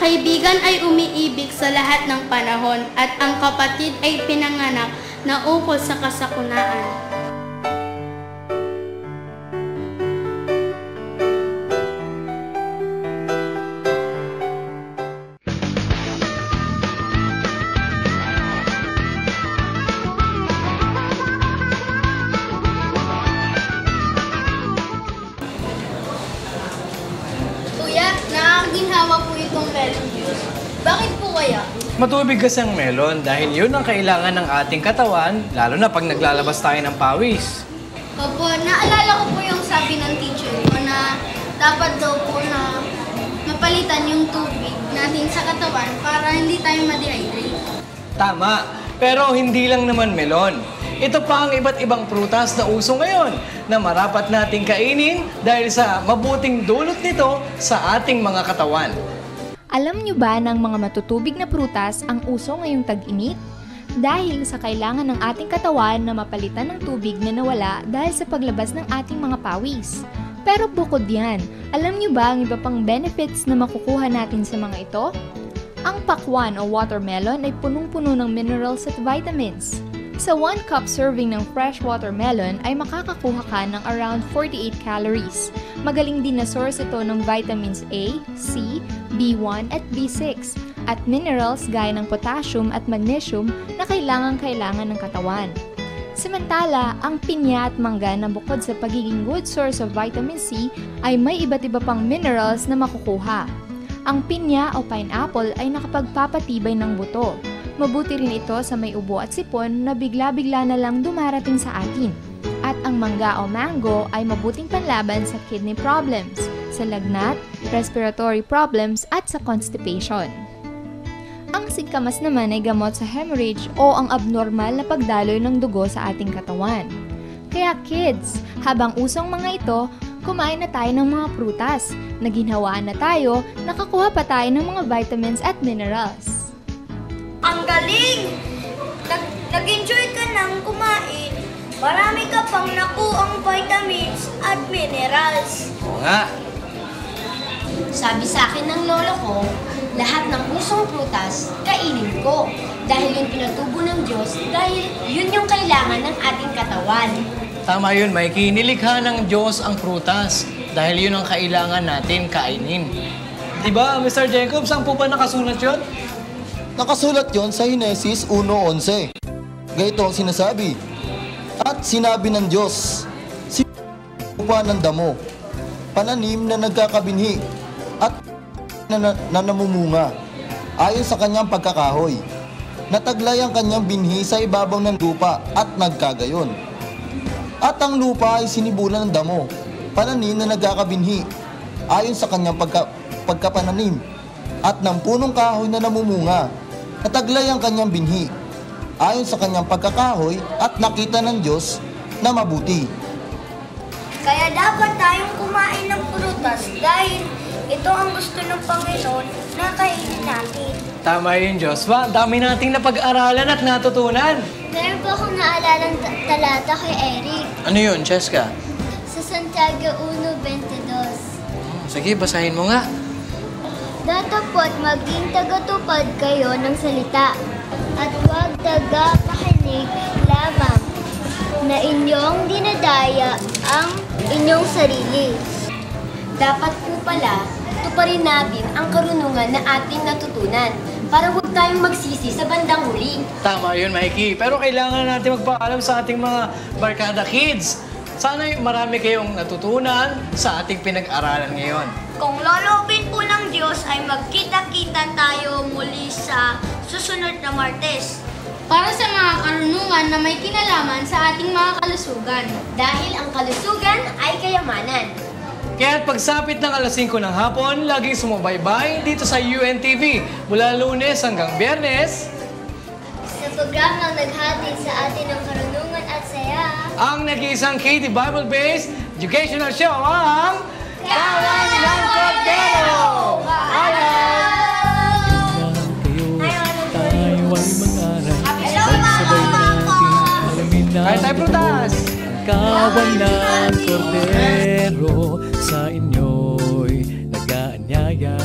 kaibigan ay umiibig sa lahat ng panahon at ang kapatid ay pinanganak na ukol sa kasakunaan. Ginhawa po itong melon juice. Bakit po kaya? Matubig kasi ang melon dahil yun ang kailangan ng ating katawan, lalo na pag naglalabas tayo ng pawis. Opo, naalala ko po yung sabi ng teacher ko na dapat daw po na mapalitan yung tubig natin sa katawan para hindi tayo ma-dehydrate. Tama, pero hindi lang naman melon. Ito pa ang iba't ibang prutas na uso ngayon na marapat nating kainin dahil sa mabuting dulot nito sa ating mga katawan. Alam nyo ba ng mga matutubig na prutas ang uso ngayong tag-init? Dahil sa kailangan ng ating katawan na mapalitan ng tubig na nawala dahil sa paglabas ng ating mga pawis. Pero bukod yan, alam nyo ba ang iba pang benefits na makukuha natin sa mga ito? Ang pakwan o watermelon ay punong-puno ng minerals at vitamins. Sa 1 cup serving ng fresh watermelon ay makakakuha ka ng around 48 calories. Magaling din na source ito ng vitamins A, C, B1 at B6 at minerals gaya ng potassium at magnesium na kailangan ng katawan. Samantala, ang pinya at mangga na bukod sa pagiging good source of vitamin C ay may iba't iba pang minerals na makukuha. Ang pinya o pineapple ay nakapagpapatibay ng buto. Mabuti rin ito sa may ubo at sipon na bigla-bigla na lang dumarating sa atin. At ang mangga o mango ay mabuting panlaban sa kidney problems, sa lagnat, respiratory problems at sa constipation. Ang singkamas naman ay gamot sa hemorrhage o ang abnormal na pagdaloy ng dugo sa ating katawan. Kaya kids, habang usong mga ito, kumain na tayo ng mga prutas. Naginhawaan na tayo, nakakuha pa tayo ng mga vitamins at minerals. Ang galing! Nag-enjoy ka nang kumain. Marami ka pang nakuang vitamins at minerals. Oo nga. Sabi sa akin ng lolo ko, lahat ng usong prutas, kainin ko. Dahil yun pinatubo ng Diyos, dahil yun yung kailangan ng ating katawan. Tama yun, Mikey. Nilikha ng Diyos ang prutas dahil yun ang kailangan natin kainin. Diba, Mr. Jacob, saan po ba nakasulat yun? Nakasulat yon sa Henesis 1:11. Ganito ang sinasabi. At sinabi ng Diyos, lupa ng damo, pananim na nagkakabinhi, at na namumunga, ayon sa kanyang pagkakahoy. Nataglay ang kanyang binhi sa ibabaw ng lupa at nagkagayon. At ang lupa ay sinibulan ng damo, pananim na nagkakabinhi, ayon sa kanyang pagkapananim, at ng punong kahoy na namumunga, nataglay ang kanyang binhi, ayon sa kanyang pagkakahoy at nakita ng Diyos na mabuti. Kaya dapat tayong kumain ng prutas dahil ito ang gusto ng Panginoon na kainin natin. Tama yun, Joshua. Dami nating napag-aralan at natutunan. Meron po akong naalalang talata kay Eric. Ano yun, Cheska? Sa Santiago 1:22. Sige, basahin mo nga. Datapot maging tagatupad kayo ng salita at huwag tagapakinig lamang na inyong dinadaya ang inyong sarili. Dapat po pala, tuparin natin ang karunungan na ating natutunan para huwag tayong magsisi sa bandang huli. Tama yun, Mikey. Pero kailangan natin magpaalam sa ating mga barkada kids. Sana marami kayong natutunan sa ating pinag-aralan ngayon. Kung lolobin po ng Diyos ay magkita-kita tayo muli sa susunod na Martes. Para sa mga karunungan na may kinalaman sa ating mga kalusugan. Dahil ang kalusugan ay kayamanan. Kaya't pagsapit ng alas 5 ng hapon, laging sumubaybay dito sa UNTV mula Lunes hanggang Biyernes. Sa programang naghatid sa atin ng karunungan at saya, Ang nag-iisang KD Bible-based educational show ang Kawan ng Cordero! Kahit tayo prutas! Kawan ng Cordero sa inyo'y nag-aanyaya.